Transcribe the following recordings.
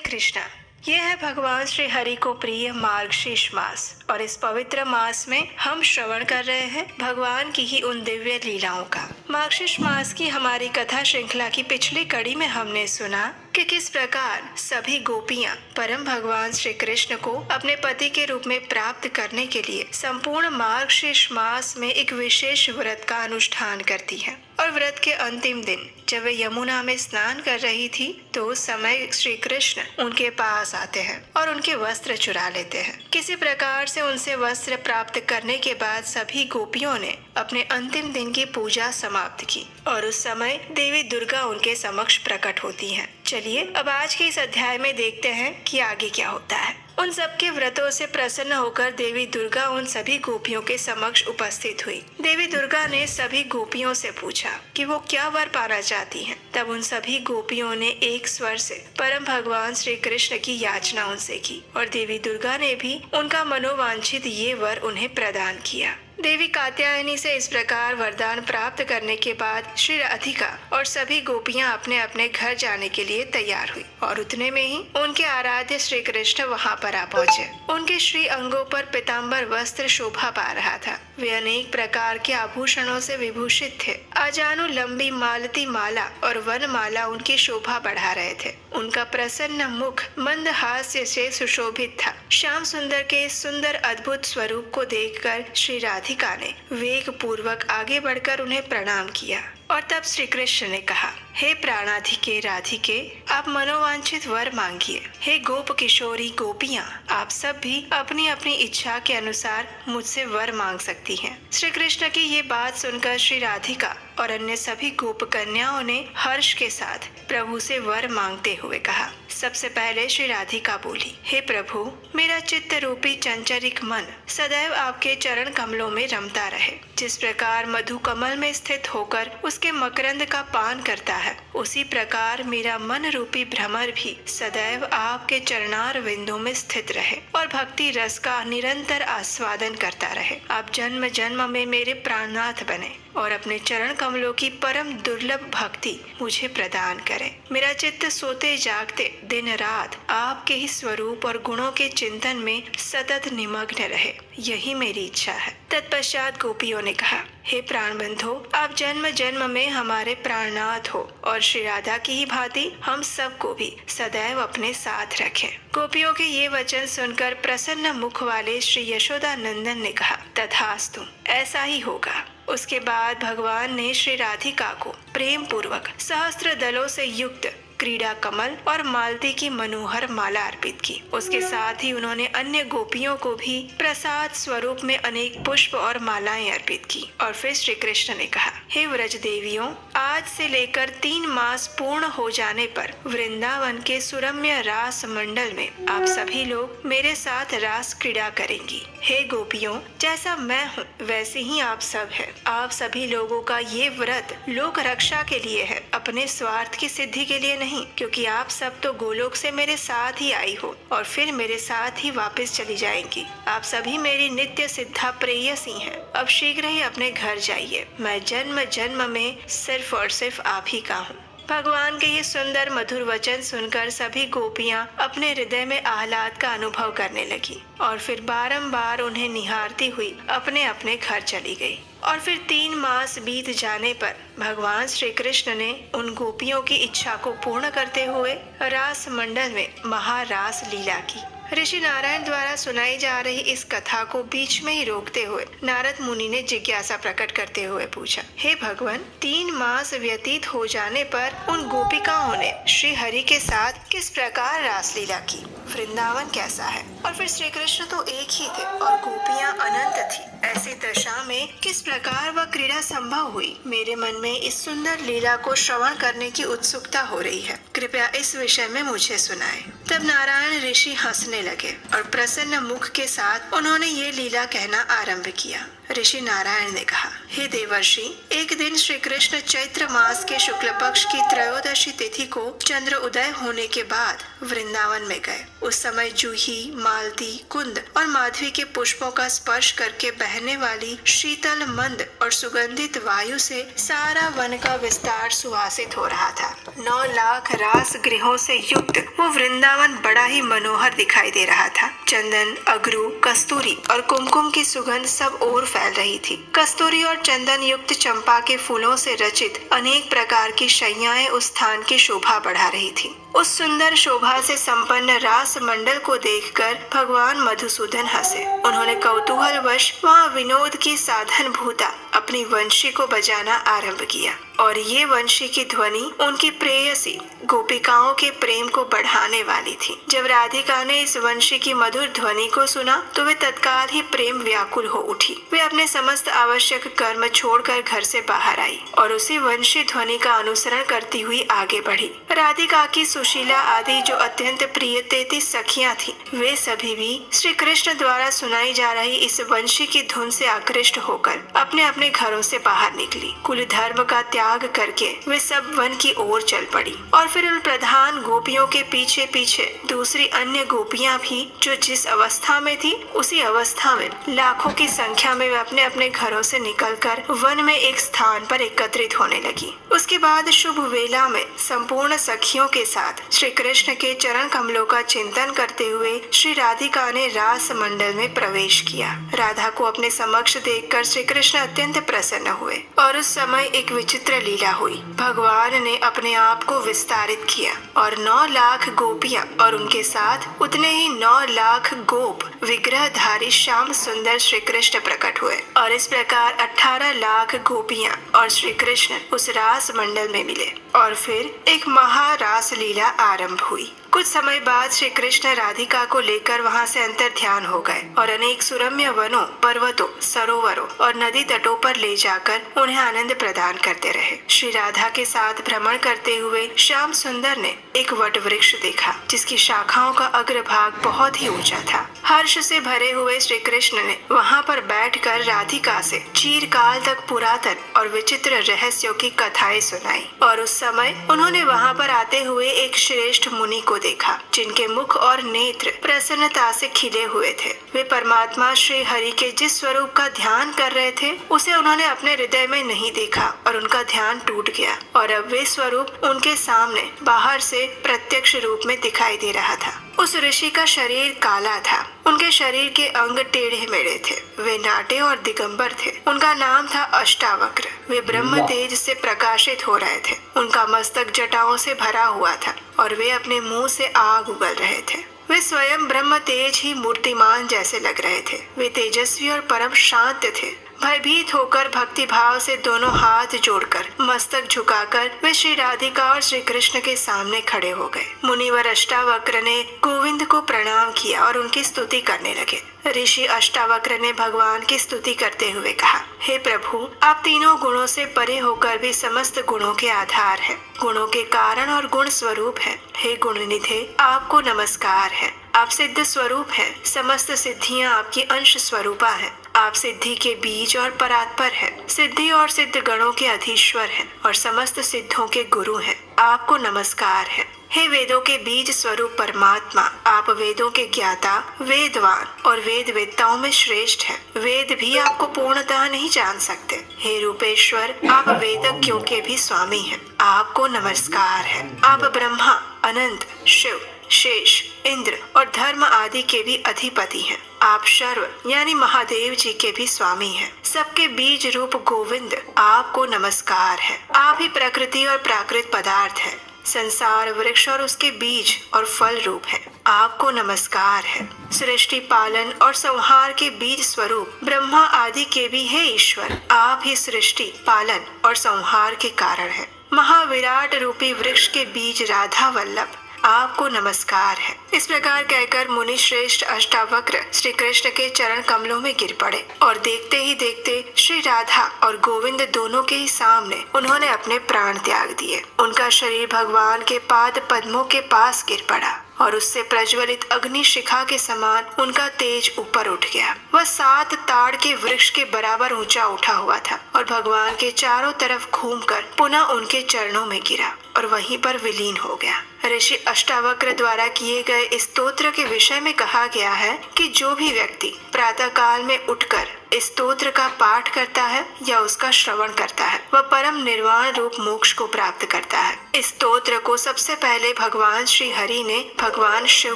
कृष्णा। यह है भगवान श्री हरि को प्रिय मार्गशीर्ष मास और इस पवित्र मास में हम श्रवण कर रहे हैं भगवान की ही उन दिव्य लीलाओं का। मार्गशीर्ष मास की हमारी कथा श्रृंखला की पिछली कड़ी में हमने सुना कि किस प्रकार सभी गोपियां परम भगवान श्री कृष्ण को अपने पति के रूप में प्राप्त करने के लिए संपूर्ण मार्गशीर्ष मास में एक विशेष व्रत का अनुष्ठान करती हैं। और व्रत के अंतिम दिन जब वे यमुना में स्नान कर रही थी तो उस समय श्री कृष्ण उनके पास आते हैं और उनके वस्त्र चुरा लेते हैं। किसी प्रकार से उनसे वस्त्र प्राप्त करने के बाद सभी गोपियों ने अपने अंतिम दिन की पूजा समाप्त की और उस समय देवी दुर्गा उनके समक्ष प्रकट होती हैं। चलिए अब आज के इस अध्याय में देखते हैं कि आगे क्या होता है। उन सबके व्रतों से प्रसन्न होकर देवी दुर्गा उन सभी गोपियों के समक्ष उपस्थित हुई। देवी दुर्गा ने सभी गोपियों से पूछा कि वो क्या वर पाना चाहती हैं। तब उन सभी गोपियों ने एक स्वर से परम भगवान श्री कृष्ण की याचना उनसे की और देवी दुर्गा ने भी उनका मनोवांछित ये वर उन्हें प्रदान किया। देवी कात्यायनी से इस प्रकार वरदान प्राप्त करने के बाद श्री राधिका और सभी गोपियां अपने अपने घर जाने के लिए तैयार हुई और उतने में ही उनके आराध्य श्री कृष्ण वहां पर आ पहुंचे। उनके श्री अंगों पर पीताम्बर वस्त्र शोभा पा रहा था। वे अनेक प्रकार के आभूषणों से विभूषित थे। अजानु लंबी मालती माला और वन माला उनकी शोभा बढ़ा रहे थे। उनका प्रसन्न मुख मंद हास्य से सुशोभित था। श्याम सुंदर के सुंदर अद्भुत स्वरूप को देखकर श्री राधिका ने वेग पूर्वक आगे बढ़कर उन्हें प्रणाम किया और तब श्री कृष्ण ने कहा, हे प्राणाधिके राधिके, आप मनोवांछित वर मांगिए। हे गोप किशोरी गोपियां, आप सब भी अपनी अपनी इच्छा के अनुसार मुझसे वर मांग सकती हैं। श्री कृष्ण की ये बात सुनकर श्री राधिका और अन्य सभी गोप कन्याओं ने हर्ष के साथ प्रभु से वर मांगते हुए कहा। सबसे पहले श्री राधिका बोली, हे प्रभु, मेरा चित्त रूपी चंचरिक मन सदैव आपके चरण कमलों में रमता रहे। जिस प्रकार मधु कमल में स्थित होकर उसके मकरंद का पान करता है, उसी प्रकार मेरा मन रूपी भ्रमर भी सदैव आपके चरणार विंदों में स्थित रहे और भक्ति रस का निरंतर आस्वादन करता रहे। आप जन्म जन्म में मेरे प्राणनाथ बने और अपने चरण कमलों की परम दुर्लभ भक्ति मुझे प्रदान करें। मेरा चित्त सोते जागते दिन रात आपके ही स्वरूप और गुणों के चिंतन में सतत निमग्न रहे, यही मेरी इच्छा है। तत्पश्चात गोपियों ने कहा, हे प्राण बंधो, आप जन्म जन्म में हमारे प्राणनाथ हो और श्री राधा की ही भांति हम सबको भी सदैव अपने साथ रखें। गोपियों के ये वचन सुनकर प्रसन्न मुख वाले श्री यशोदा नंदन ने कहा, तथास्तु, ऐसा ही होगा। उसके बाद भगवान ने श्री राधिका को प्रेम पूर्वक सहस्त्र दलों से युक्त क्रीड़ा कमल और मालती की मनोहर माला अर्पित की। उसके साथ ही उन्होंने अन्य गोपियों को भी प्रसाद स्वरूप में अनेक पुष्प और मालाएं अर्पित की और फिर श्री कृष्ण ने कहा, हे व्रज देवियों, आज से लेकर 3 मास पूर्ण हो जाने पर वृंदावन के सुरम्य रास मंडल में आप सभी लोग मेरे साथ रास क्रीड़ा करेंगी। हे गोपियों, जैसा मैं हूँ वैसे ही आप सब हैं। आप सभी लोगों का ये व्रत लोक रक्षा के लिए है, अपने स्वार्थ की सिद्धि के लिए नहीं, क्योंकि आप सब तो गोलोक से मेरे साथ ही आई हो और फिर मेरे साथ ही वापस चली जाएंगी। आप सभी मेरी नित्य सिद्धा प्रेयसी हैं। अब शीघ्र ही अपने घर जाइए। मैं जन्म जन्म में सिर्फ और सिर्फ आप ही का हूँ। भगवान के ये सुंदर मधुर वचन सुनकर सभी गोपियां अपने हृदय में आह्लाद का अनुभव करने लगी और फिर बारंबार उन्हें निहारती हुई अपने अपने घर चली गई। और फिर 3 मास बीत जाने पर भगवान श्री कृष्ण ने उन गोपियों की इच्छा को पूर्ण करते हुए रास मंडल में महारास लीला की। ऋषि नारायण द्वारा सुनाई जा रही इस कथा को बीच में ही रोकते हुए नारद मुनि ने जिज्ञासा प्रकट करते हुए पूछा, हे भगवान, 3 मास व्यतीत हो जाने पर उन गोपिकाओं ने श्री हरि के साथ किस प्रकार रासलीला की? वृंदावन कैसा है? और फिर श्री कृष्ण तो एक ही थे और गोपियां अनंत थी। ऐसी दशा में किस प्रकार वह क्रीड़ा संभव हुई? मेरे मन में इस सुंदर लीला को श्रवण करने की उत्सुकता हो रही है। कृपया इस विषय में मुझे सुनाएं। तब नारायण ऋषि हंसने लगे और प्रसन्न मुख के साथ उन्होंने ये लीला कहना आरंभ किया। ऋषि नारायण ने कहा, हे देवर्षि, एक दिन श्री कृष्ण चैत्र मास के शुक्ल पक्ष की त्रयोदशी तिथि को चंद्र उदय होने के बाद वृंदावन में गए। उस समय जूही, मालती, कुंद और माधवी के पुष्पों का स्पर्श करके बहने वाली शीतल, मंद और सुगंधित वायु से सारा वन का विस्तार सुवासित हो रहा था। 9 लाख रास गृहों से युक्त वो वृंदावन बड़ा ही मनोहर दिखाई दे रहा था। चंदन, अगरू, कस्तूरी और कुमकुम की सुगंध सब ओर फैल रही थी। कस्तूरी और चंदन युक्त चंपा के फूलों से रचित अनेक प्रकार की शैयाएं उस स्थान की शोभा बढ़ा रही थी। उस सुंदर शोभा से संपन्न रास मंडल को देखकर भगवान मधुसूदन हंसे। उन्होंने कौतूहलवश वहाँ विनोद की साधन भूता अपनी वंशी को बजाना आरंभ किया और ये वंशी की ध्वनि उनकी प्रेयसी गोपिकाओं के प्रेम को बढ़ाने वाली थी। जब राधिका ने इस वंशी की मधुर ध्वनि को सुना तो वे तत्काल ही प्रेम व्याकुल हो उठी। वे अपने समस्त आवश्यक कर्म छोड़कर घर से बाहर आई और उसी वंशी ध्वनि का अनुसरण करती हुई आगे बढ़ी। राधिका की सुशीला आदि जो अत्यंत प्रिय 33 सखियां थी, वे सभी भी श्री कृष्ण द्वारा सुनाई जा रही इस वंशी की धुन से आकृष्ट होकर अपने अपने घरों से बाहर निकली। कुल धर्म का त्याग करके वे सब वन की ओर चल पड़ी और फिर उन प्रधान गोपियों के पीछे पीछे दूसरी अन्य गोपियां भी जो जिस अवस्था में थी उसी अवस्था में लाखों की संख्या में वे अपने अपने घरों से निकलकर वन में एक स्थान पर एकत्रित होने लगी। उसके बाद शुभ वेला में संपूर्ण सखियों के साथ श्री कृष्ण के चरण कमलों का चिंतन करते हुए श्री राधिका ने रास मंडल में प्रवेश किया। राधा को अपने समक्ष देखकर श्री कृष्ण अत्यंत प्रसन्न हुए और उस समय एक विचित्र लीला हुई। भगवान ने अपने आप को विस्तारित किया और 9 लाख गोपियां और उनके साथ उतने ही 9 लाख गोप विग्रहधारी श्याम सुंदर श्री कृष्ण प्रकट हुए और इस प्रकार 18 लाख गोपियां और श्री कृष्ण उस रास मंडल में मिले और फिर एक महारास लीला आरंभ हुई। कुछ समय बाद श्री कृष्ण राधिका को लेकर वहाँ से अंतर ध्यान हो गए और अनेक सुरम्य वनों, पर्वतों, सरोवरों और नदी तटों पर ले जाकर उन्हें आनंद प्रदान करते रहे। श्री राधा के साथ भ्रमण करते हुए श्याम सुंदर ने एक वट वृक्ष देखा जिसकी शाखाओं का अग्रभाग बहुत ही ऊंचा था। हर्ष से भरे हुए श्री कृष्ण ने वहाँ पर बैठकर राधिका से चिरकाल तक पुरातन और विचित्र रहस्यों की कथाएं सुनाई और उस समय उन्होंने वहाँ पर आते हुए एक श्रेष्ठ मुनि को देखा जिनके मुख और नेत्र प्रसन्नता से खिले हुए थे। वे परमात्मा श्री हरि के जिस स्वरूप का ध्यान कर रहे थे उसे उन्होंने अपने हृदय में नहीं देखा और उनका ध्यान टूट गया और अब वे स्वरूप उनके सामने बाहर से प्रत्यक्ष रूप में दिखाई दे रहा था। उस ऋषि का शरीर काला था, उनके शरीर के अंग टेढ़े मेढ़े थे, वे नाटे और दिगंबर थे। उनका नाम था अष्टावक्र। वे ब्रह्म तेज से प्रकाशित हो रहे थे। उनका मस्तक जटाओं से भरा हुआ था और वे अपने मुंह से आग उगल रहे थे। वे स्वयं ब्रह्म तेज ही मूर्तिमान जैसे लग रहे थे। वे तेजस्वी और परम शांत थे। भयभीत होकर भक्ति भाव से दोनों हाथ जोड़कर मस्तक झुकाकर वे श्री राधिका और श्री कृष्ण के सामने खड़े हो गए। मुनिवर अष्टावक्र ने गोविंद को प्रणाम किया और उनकी स्तुति करने लगे। ऋषि अष्टावक्र ने भगवान की स्तुति करते हुए कहा, हे प्रभु, आप तीनों गुणों से परे होकर भी समस्त गुणों के आधार हैं, गुणों के कारण और गुण स्वरूप हैं। हे गुणनिधे, आपको नमस्कार है। आप सिद्ध स्वरूप हैं, समस्त सिद्धियां आपकी अंश स्वरूपा हैं। आप सिद्धि के बीज और परात्पर हैं, सिद्धि और सिद्ध गणों के अधीश्वर हैं और समस्त सिद्धों के गुरु हैं। आपको नमस्कार है। हे वेदों के बीज स्वरूप परमात्मा, आप वेदों के ज्ञाता, वेदवान और वेद वेत्ताओं में श्रेष्ठ हैं। वेद भी आपको पूर्णतः नहीं जान सकते। हे रूपेश्वर, आप वेदज्ञों के भी स्वामी हैं। आपको नमस्कार है। आप ब्रह्मा, अनंत, शिव, शेष, इंद्र और धर्म आदि के भी अधिपति हैं। आप शर्व यानी महादेव जी के भी स्वामी हैं। सबके बीज रूप गोविंद, आपको नमस्कार है। आप ही प्रकृति और प्राकृत पदार्थ हैं। संसार वृक्ष और उसके बीज और फल रूप है। आपको नमस्कार है। सृष्टि, पालन और संहार के बीज स्वरूप ब्रह्मा आदि के भी है ईश्वर। आप ही सृष्टि, पालन और संहार के कारण हैं। महाविराट रूपी वृक्ष के बीज राधा वल्लभ, आपको नमस्कार है। इस प्रकार कहकर मुनि श्रेष्ठ अष्टावक्र श्री कृष्ण के चरण कमलों में गिर पड़े और देखते ही देखते श्री राधा और गोविंद दोनों के ही सामने उन्होंने अपने प्राण त्याग दिए। उनका शरीर भगवान के पाद पद्मों के पास गिर पड़ा और उससे प्रज्वलित अग्नि शिखा के समान उनका तेज ऊपर उठ गया। वह 7 ताड़ के वृक्ष के बराबर ऊंचा उठा हुआ था और भगवान के चारों तरफ घूमकर पुनः उनके चरणों में गिरा और वहीं पर विलीन हो गया। ऋषि अष्टावक्र द्वारा किए गए इस स्तोत्र के विषय में कहा गया है कि जो भी व्यक्ति प्रातः काल में उठकर इस स्तोत्र का पाठ करता है या उसका श्रवण करता है वह परम निर्वाण रूप मोक्ष को प्राप्त करता है। इस स्तोत्र को सबसे पहले भगवान श्री हरि ने भगवान शिव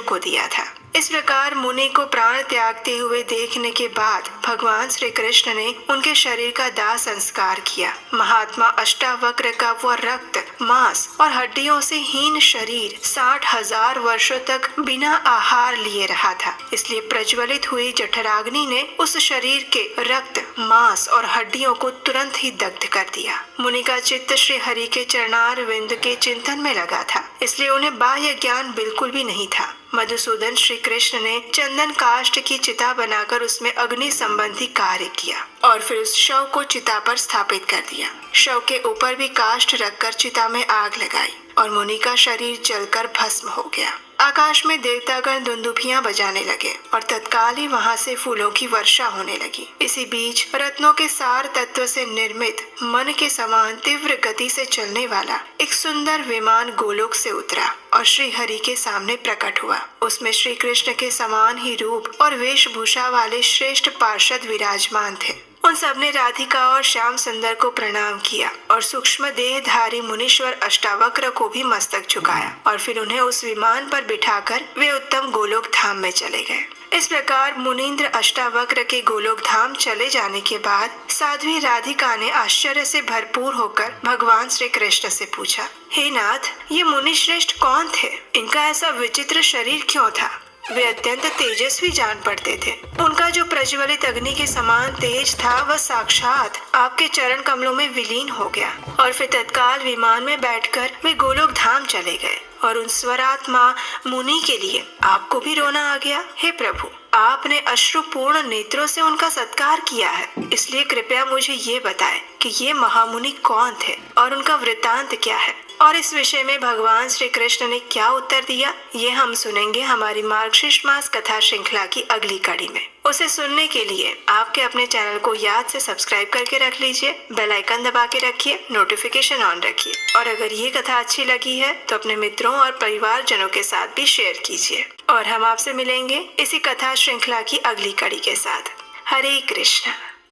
को दिया था। इस प्रकार मुनि को प्राण त्यागते हुए देखने के बाद भगवान श्री कृष्ण ने उनके शरीर का दाह संस्कार किया। महात्मा अष्टावक्र का वह रक्त, मांस और हड्डियों से हीन शरीर 60,000 वर्षों तक बिना आहार लिए रहा था। इसलिए प्रज्वलित हुई जठराग्नि ने उस शरीर के रक्त, मांस और हड्डियों को तुरंत ही दग्ध कर दिया। मुनि का चित्त श्री हरि के चरणार विंद के चिंतन में लगा था, इसलिए उन्हें बाह्य ज्ञान बिल्कुल भी नहीं था। मधुसूदन श्री कृष्ण ने चंदन काष्ठ की चिता बनाकर उसमें अग्नि संबंधी कार्य किया और फिर उस शव को चिता पर स्थापित कर दिया। शव के ऊपर भी काष्ठ रखकर चिता में आग लगाई और मुनि का शरीर जलकर भस्म हो गया। आकाश में देवतागण दुंदुभियां बजाने लगे और तत्काल ही वहां से फूलों की वर्षा होने लगी। इसी बीच रत्नों के सार तत्व से निर्मित मन के समान तीव्र गति से चलने वाला एक सुंदर विमान गोलोक से उतरा और श्री हरि के सामने प्रकट हुआ। उसमें श्री कृष्ण के समान ही रूप और वेशभूषा वाले श्रेष्ठ पार्षद विराजमान थे। उन सबने राधिका और श्याम सुंदर को प्रणाम किया और सूक्ष्म देहधारी मुनीश्वर अष्टावक्र को भी मस्तक झुकाया और फिर उन्हें उस विमान पर बिठाकर वे उत्तम गोलोक धाम में चले गए। इस प्रकार मुनीन्द्र अष्टावक्र के गोलोक धाम चले जाने के बाद साध्वी राधिका ने आश्चर्य से भरपूर होकर भगवान श्री कृष्ण से पूछा, हे नाथ, ये मुनि श्रेष्ठ कौन थे? इनका ऐसा विचित्र शरीर क्यों था? वे अत्यंत तेजस्वी जान पड़ते थे। उनका जो प्रज्वलित अग्नि के समान तेज था वह साक्षात आपके चरण कमलों में विलीन हो गया और फिर तत्काल विमान में बैठकर वे गोलोक धाम चले गए और उन स्वरात्मा मुनि के लिए आपको भी रोना आ गया। हे प्रभु, आपने अश्रुपूर्ण नेत्रों से उनका सत्कार किया है, इसलिए कृपया मुझे ये बताएं कि ये महामुनि कौन थे और उनका वृत्तांत क्या है और इस विषय में भगवान श्री कृष्ण ने क्या उत्तर दिया, ये हम सुनेंगे हमारी मार्गशीर्ष मास कथा श्रृंखला की अगली कड़ी में। उसे सुनने के लिए आपके अपने चैनल को याद से सब्सक्राइब करके रख लीजिए, बेल आइकन दबा के रखिए, नोटिफिकेशन ऑन रखिए और अगर ये कथा अच्छी लगी है तो अपने मित्रों और परिवारजनों के साथ भी शेयर कीजिए। और हम आपसे मिलेंगे इसी कथा श्रृंखला की अगली कड़ी के साथ। हरे कृष्ण।